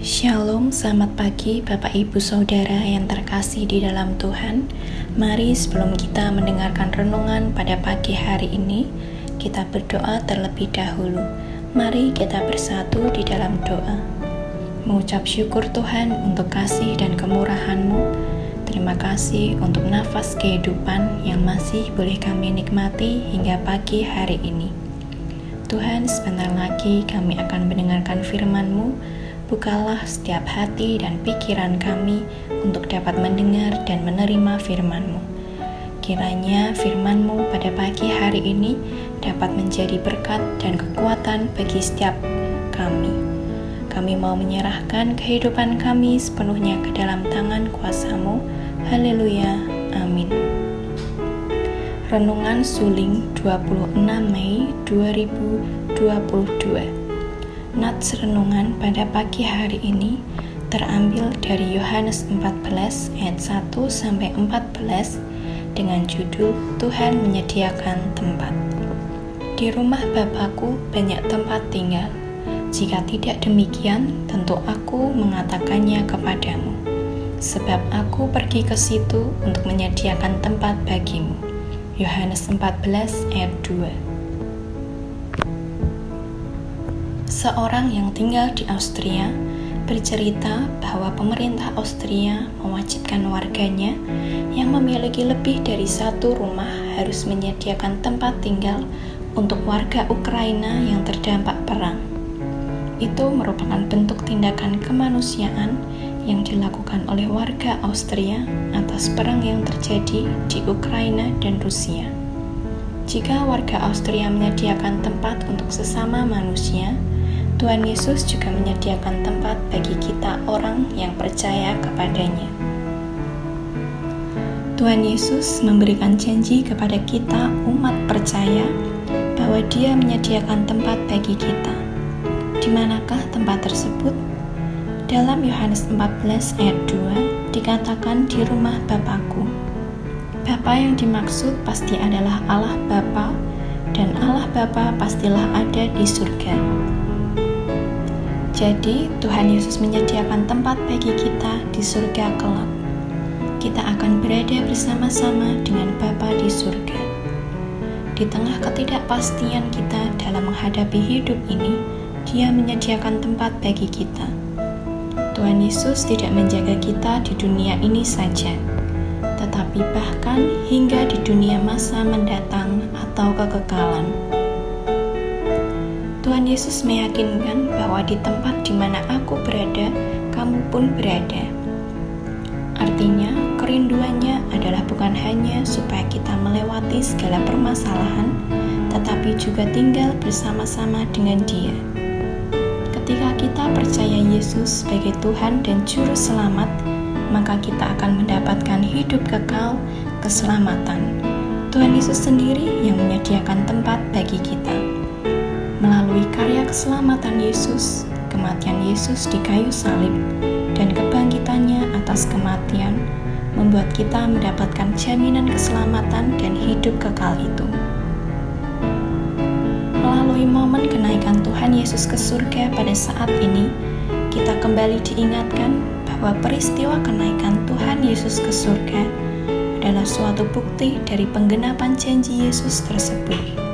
Shalom, selamat pagi Bapak Ibu Saudara yang terkasih di dalam Tuhan. Mari sebelum kita mendengarkan renungan pada pagi hari ini, kita berdoa terlebih dahulu. Mari kita bersatu di dalam doa. Mengucap syukur Tuhan untuk kasih dan kemurahan-Mu. Terima kasih untuk nafas kehidupan yang masih boleh kami nikmati hingga pagi hari ini. Tuhan, sebentar lagi kami akan mendengarkan firman-Mu. Bukalah setiap hati dan pikiran kami untuk dapat mendengar dan menerima firman-Mu. Kiranya firman-Mu pada pagi hari ini dapat menjadi berkat dan kekuatan bagi setiap kami. Kami mau menyerahkan kehidupan kami sepenuhnya ke dalam tangan kuasa-Mu. Haleluya, amin. Renungan Suling 26 Mei 2022. Nats renungan pada pagi hari ini terambil dari Yohanes 14 ayat 1-14 dengan judul Tuhan menyediakan tempat. Di rumah Bapa-Ku banyak tempat tinggal. Jika tidak demikian, tentu Aku mengatakannya kepadamu. Sebab Aku pergi ke situ untuk menyediakan tempat bagimu. Yohanes 14 ayat 2. Seorang yang tinggal di Austria bercerita bahwa pemerintah Austria mewajibkan warganya yang memiliki lebih dari satu rumah harus menyediakan tempat tinggal untuk warga Ukraina yang terdampak perang. Itu merupakan bentuk tindakan kemanusiaan yang dilakukan oleh warga Austria atas perang yang terjadi di Ukraina dan Rusia. Jika warga Austria menyediakan tempat untuk sesama manusia, Tuhan Yesus juga menyediakan tempat bagi kita orang yang percaya kepadanya. Tuhan Yesus memberikan janji kepada kita umat percaya bahwa Dia menyediakan tempat bagi kita. Di manakah tempat tersebut? Dalam Yohanes 14 ayat 2 dikatakan di rumah Bapa-Ku. Bapa yang dimaksud pasti adalah Allah Bapa, dan Allah Bapa pastilah ada di surga. Jadi, Tuhan Yesus menyediakan tempat bagi kita di surga kelak. Kita akan berada bersama-sama dengan Bapa di surga. Di tengah ketidakpastian kita dalam menghadapi hidup ini, Dia menyediakan tempat bagi kita. Tuhan Yesus tidak menjaga kita di dunia ini saja, tetapi bahkan hingga di dunia masa mendatang atau kekekalan. Tuhan Yesus meyakinkan bahwa di tempat di mana Aku berada, kamu pun berada. Artinya, kerinduannya adalah bukan hanya supaya kita melewati segala permasalahan, tetapi juga tinggal bersama-sama dengan Dia. Ketika kita percaya Yesus sebagai Tuhan dan Juru Selamat, maka kita akan mendapatkan hidup kekal, keselamatan. Tuhan Yesus sendiri yang menyediakan tempat bagi kita. Melalui karya keselamatan Yesus, kematian Yesus di kayu salib, dan kebangkitannya atas kematian, membuat kita mendapatkan jaminan keselamatan dan hidup kekal itu. Melalui momen kenaikan Tuhan Yesus ke surga pada saat ini, kita kembali diingatkan bahwa peristiwa kenaikan Tuhan Yesus ke surga adalah suatu bukti dari penggenapan janji Yesus tersebut.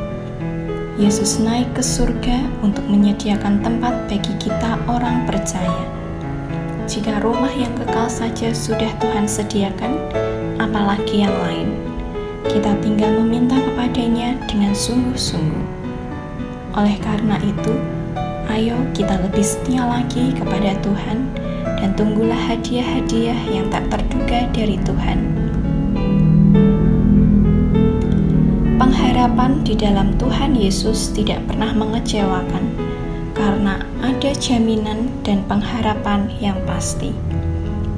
Yesus naik ke surga untuk menyediakan tempat bagi kita orang percaya. Jika rumah yang kekal saja sudah Tuhan sediakan, apalagi yang lain. Kita tinggal meminta kepadanya dengan sungguh-sungguh. Oleh karena itu, ayo kita lebih setia lagi kepada Tuhan dan tunggulah hadiah-hadiah yang tak terduga dari Tuhan. Pengharapan di dalam Tuhan Yesus tidak pernah mengecewakan, karena ada jaminan dan pengharapan yang pasti.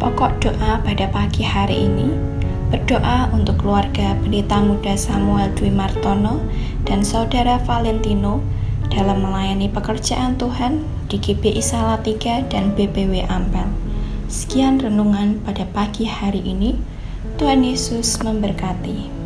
Pokok doa pada pagi hari ini, berdoa untuk keluarga Pendeta Muda Samuel Dwi Martono dan Saudara Valentino dalam melayani pekerjaan Tuhan di GBI Salatiga dan BPW Ampel. Sekian renungan pada pagi hari ini. Tuhan Yesus memberkati.